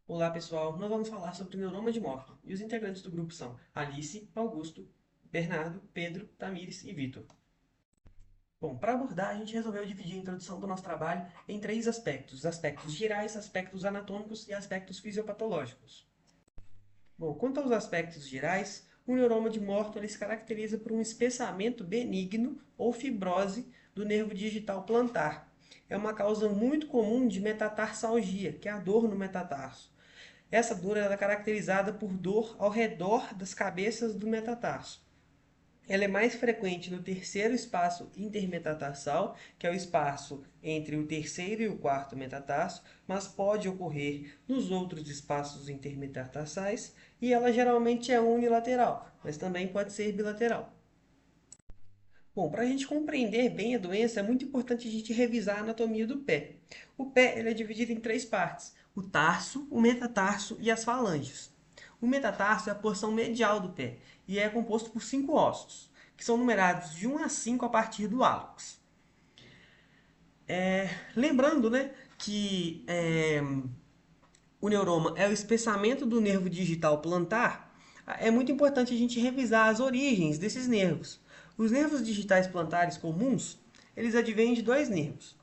Olá pessoal, nós vamos falar sobre o neuroma de Morton e os integrantes do grupo são Alice, Augusto, Bernardo, Pedro, Tamires e Vitor. Bom, para abordar, a gente resolveu dividir a introdução do nosso trabalho em três aspectos: os aspectos gerais, aspectos anatômicos e aspectos fisiopatológicos. Bom, quanto aos aspectos gerais, o neuroma de Morton ele se caracteriza por um espessamento benigno ou fibrose do nervo digital plantar. É uma causa muito comum de metatarsalgia, que é a dor no metatarso. Essa dor é caracterizada por dor ao redor das cabeças do metatarso. Ela é mais frequente no terceiro espaço intermetatarsal, que é o espaço entre o terceiro e o quarto metatarso, mas pode ocorrer nos outros espaços intermetatarsais, e ela geralmente é unilateral, mas também pode ser bilateral. Bom, para a gente compreender bem a doença, é muito importante a gente revisar a anatomia do pé. O pé ele é dividido em três partes: o tarso, o metatarso e as falanges. O metatarso é a porção medial do pé e é composto por cinco ossos, que são numerados de 1 a 5 a partir do hálux. Lembrando, né, que o neuroma é o espessamento do nervo digital plantar, é muito importante a gente revisar as origens desses nervos. Os nervos digitais plantares comuns, eles advêm de dois nervos,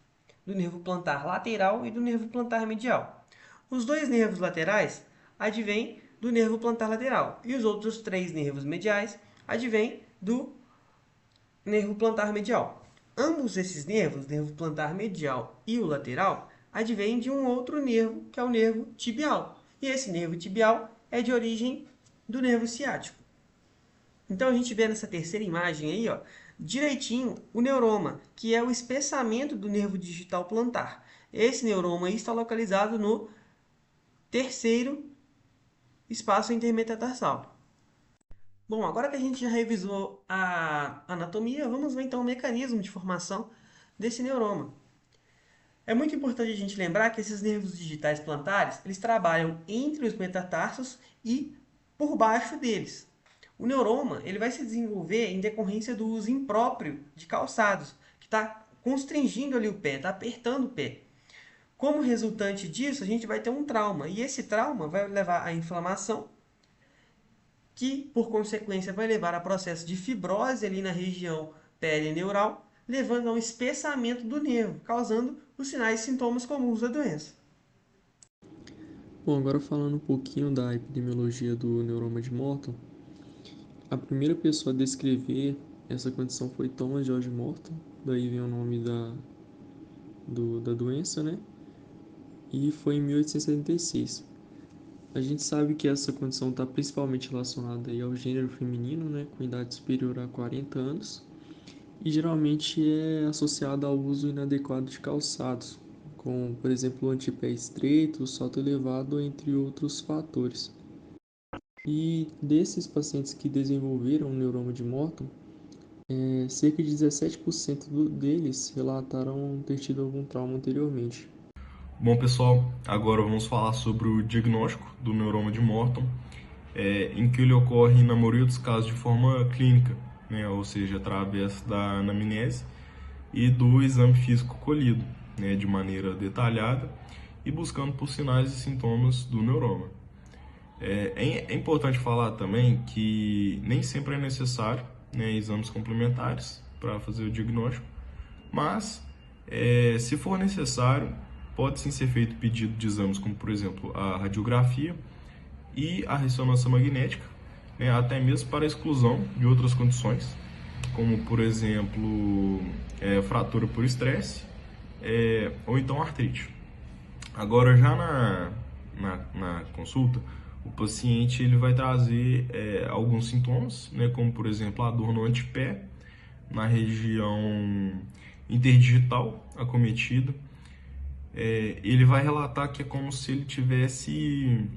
do nervo plantar lateral e do nervo plantar medial. Os dois nervos laterais advêm do nervo plantar lateral e os outros três nervos mediais advêm do nervo plantar medial. Ambos esses nervos, nervo plantar medial e o lateral, advêm de um outro nervo, que é o nervo tibial. E esse nervo tibial é de origem do nervo ciático. Então a gente vê nessa terceira imagem aí, ó, direitinho o neuroma, que é o espessamento do nervo digital plantar. Esse neuroma aí está localizado no terceiro espaço intermetatarsal. Bom, agora que a gente já revisou a anatomia, vamos ver então o mecanismo de formação desse neuroma. É muito importante a gente lembrar que esses nervos digitais plantares, eles trabalham entre os metatarsos e por baixo deles. O neuroma ele vai se desenvolver em decorrência do uso impróprio de calçados, que está constringindo ali o pé, está apertando o pé. Como resultante disso, a gente vai ter um trauma, e esse trauma vai levar à inflamação, que por consequência vai levar a processo de fibrose ali na região perineural, levando a um espessamento do nervo, causando os sinais e sintomas comuns da doença. Bom, agora falando um pouquinho da epidemiologia do neuroma de Morton, a primeira pessoa a descrever essa condição foi Thomas George Morton, daí vem o nome da doença, né? E foi em 1876. A gente sabe que essa condição está principalmente relacionada aí ao gênero feminino, né, com idade superior a 40 anos, e geralmente é associada ao uso inadequado de calçados, como, por exemplo, o antepé estreito, o salto elevado, entre outros fatores. E desses pacientes que desenvolveram o neuroma de Morton, cerca de 17% deles relataram ter tido algum trauma anteriormente. Bom, pessoal, agora vamos falar sobre o diagnóstico do neuroma de Morton, em que ele ocorre, na maioria dos casos, de forma clínica, né, ou seja, através da anamnese e do exame físico colhido, né, de maneira detalhada e buscando por sinais e sintomas do neuroma. É importante falar também que nem sempre é necessário, né, exames complementares para fazer o diagnóstico, mas se for necessário, pode sim ser feito pedido de exames como, por exemplo, a radiografia e a ressonância magnética, né, até mesmo para a exclusão de outras condições, como, por exemplo, fratura por estresse ou então artrite. Agora, já na consulta, o paciente ele vai trazer alguns sintomas, né, como, por exemplo, a dor no antepé, na região interdigital acometida. Ele vai relatar que é como se ele tivesse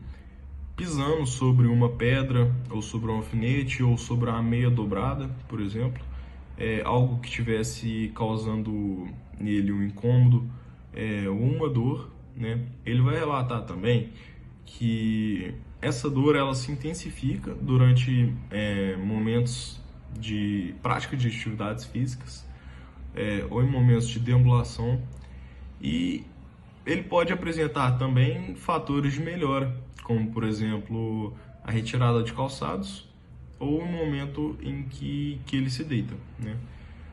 pisando sobre uma pedra, ou sobre um alfinete, ou sobre uma meia dobrada, por exemplo. Algo que estivesse causando nele um incômodo ou uma dor, né? Ele vai relatar também que essa dor ela se intensifica durante momentos de prática de atividades físicas ou em momentos de deambulação, e ele pode apresentar também fatores de melhora, como, por exemplo, a retirada de calçados ou no momento em que ele se deita, né?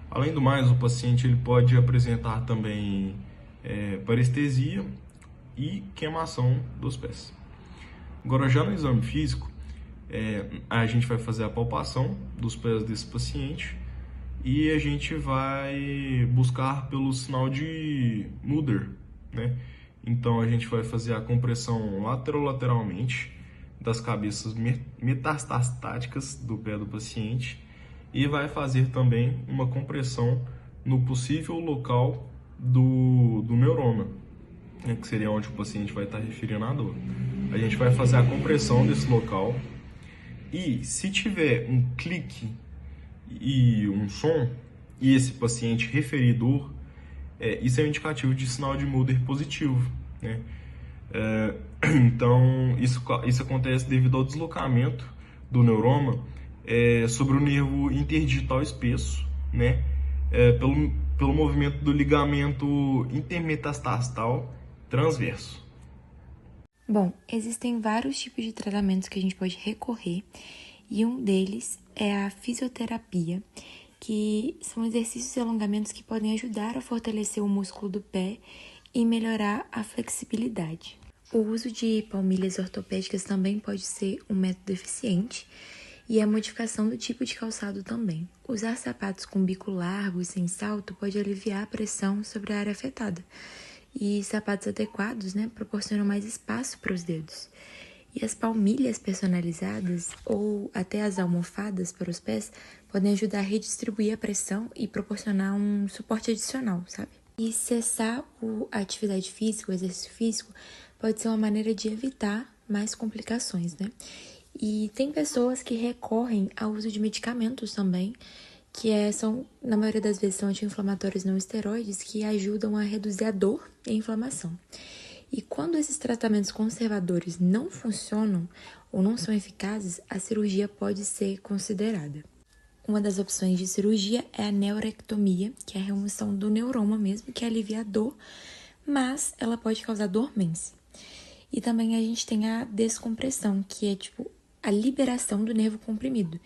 Além do mais, o paciente ele pode apresentar também parestesia e queimação dos pés. Agora, já no exame físico, a gente vai fazer a palpação dos pés desse paciente e a gente vai buscar pelo sinal de Muller, né? Então, a gente vai fazer a compressão lateralmente das cabeças metastáticas do pé do paciente e vai fazer também uma compressão no possível local do neuroma, né, que seria onde o paciente vai estar referindo a dor. A gente vai fazer a compressão desse local e se tiver um clique e um som e esse paciente referir dor, isso é um indicativo de sinal de Muller positivo, né? Então, isso acontece devido ao deslocamento do neuroma sobre o nervo interdigital espesso, né? Pelo movimento do ligamento intermetastarsal transverso. Bom, existem vários tipos de tratamentos que a gente pode recorrer e um deles é a fisioterapia, que são exercícios e alongamentos que podem ajudar a fortalecer o músculo do pé e melhorar a flexibilidade. O uso de palmilhas ortopédicas também pode ser um método eficiente e a modificação do tipo de calçado também. Usar sapatos com bico largo e sem salto pode aliviar a pressão sobre a área afetada. E sapatos adequados, proporcionam mais espaço para os dedos. E as palmilhas personalizadas ou até as almofadas para os pés podem ajudar a redistribuir a pressão e proporcionar um suporte adicional, sabe? E cessar a atividade física, o exercício físico, pode ser uma maneira de evitar mais complicações, né? E tem pessoas que recorrem ao uso de medicamentos também, que na maioria das vezes, são anti-inflamatórios não esteroides, que ajudam a reduzir a dor e a inflamação. E quando esses tratamentos conservadores não funcionam ou não são eficazes, a cirurgia pode ser considerada. Uma das opções de cirurgia é a neurectomia, que é a remoção do neuroma mesmo, que alivia a dor, mas ela pode causar dormência. E também a gente tem a descompressão, que é a liberação do nervo comprimido.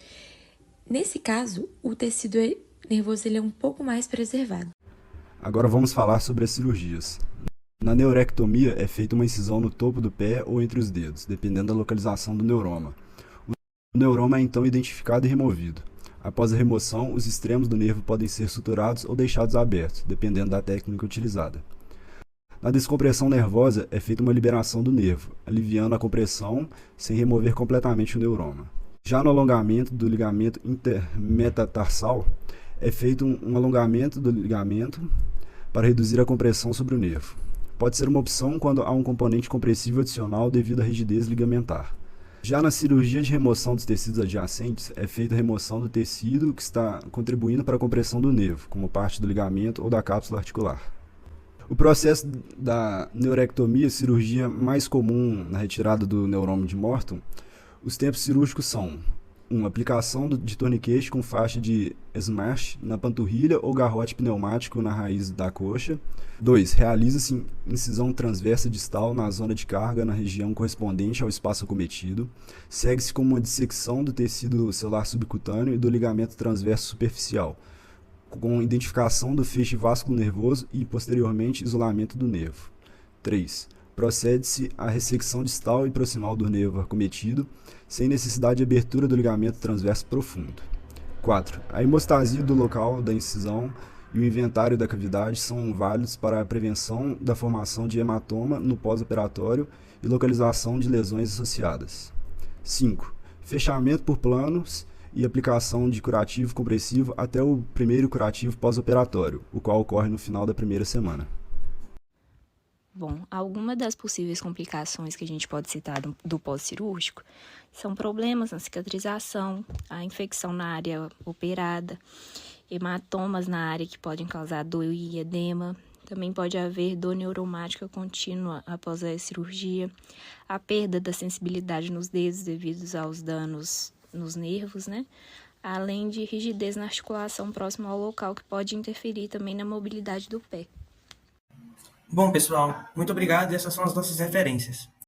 Nesse caso, o tecido nervoso ele é um pouco mais preservado. Agora vamos falar sobre as cirurgias. Na neurectomia é feita uma incisão no topo do pé ou entre os dedos, dependendo da localização do neuroma. O neuroma é então identificado e removido. Após a remoção, os extremos do nervo podem ser suturados ou deixados abertos, dependendo da técnica utilizada. Na descompressão nervosa é feita uma liberação do nervo, aliviando a compressão sem remover completamente o neuroma. Já no alongamento do ligamento intermetatarsal, é feito um alongamento do ligamento para reduzir a compressão sobre o nervo. Pode ser uma opção quando há um componente compressivo adicional devido à rigidez ligamentar. Já na cirurgia de remoção dos tecidos adjacentes, é feita a remoção do tecido que está contribuindo para a compressão do nervo, como parte do ligamento ou da cápsula articular. O processo da neurectomia, cirurgia mais comum na retirada do neuroma de Morton, os tempos cirúrgicos são: 1. Aplicação de torniquete com faixa de smash na panturrilha ou garrote pneumático na raiz da coxa. 2. Realiza-se incisão transversa distal na zona de carga na região correspondente ao espaço acometido. Segue-se com uma dissecção do tecido celular subcutâneo e do ligamento transverso superficial, com identificação do feixe vasculo-nervoso e, posteriormente, isolamento do nervo. 3. Procede-se à ressecção distal e proximal do nervo acometido, sem necessidade de abertura do ligamento transverso profundo. 4. A hemostasia do local da incisão e o inventário da cavidade são válidos para a prevenção da formação de hematoma no pós-operatório e localização de lesões associadas. 5. Fechamento por planos e aplicação de curativo compressivo até o primeiro curativo pós-operatório, o qual ocorre no final da primeira semana. Bom, algumas das possíveis complicações que a gente pode citar do pós-cirúrgico são problemas na cicatrização, a infecção na área operada, hematomas na área que podem causar dor e edema. Também pode haver dor neuromática contínua após a cirurgia, a perda da sensibilidade nos dedos devido aos danos nos nervos, além de rigidez na articulação próxima ao local, que pode interferir também na mobilidade do pé. Bom, pessoal, muito obrigado e essas são as nossas referências.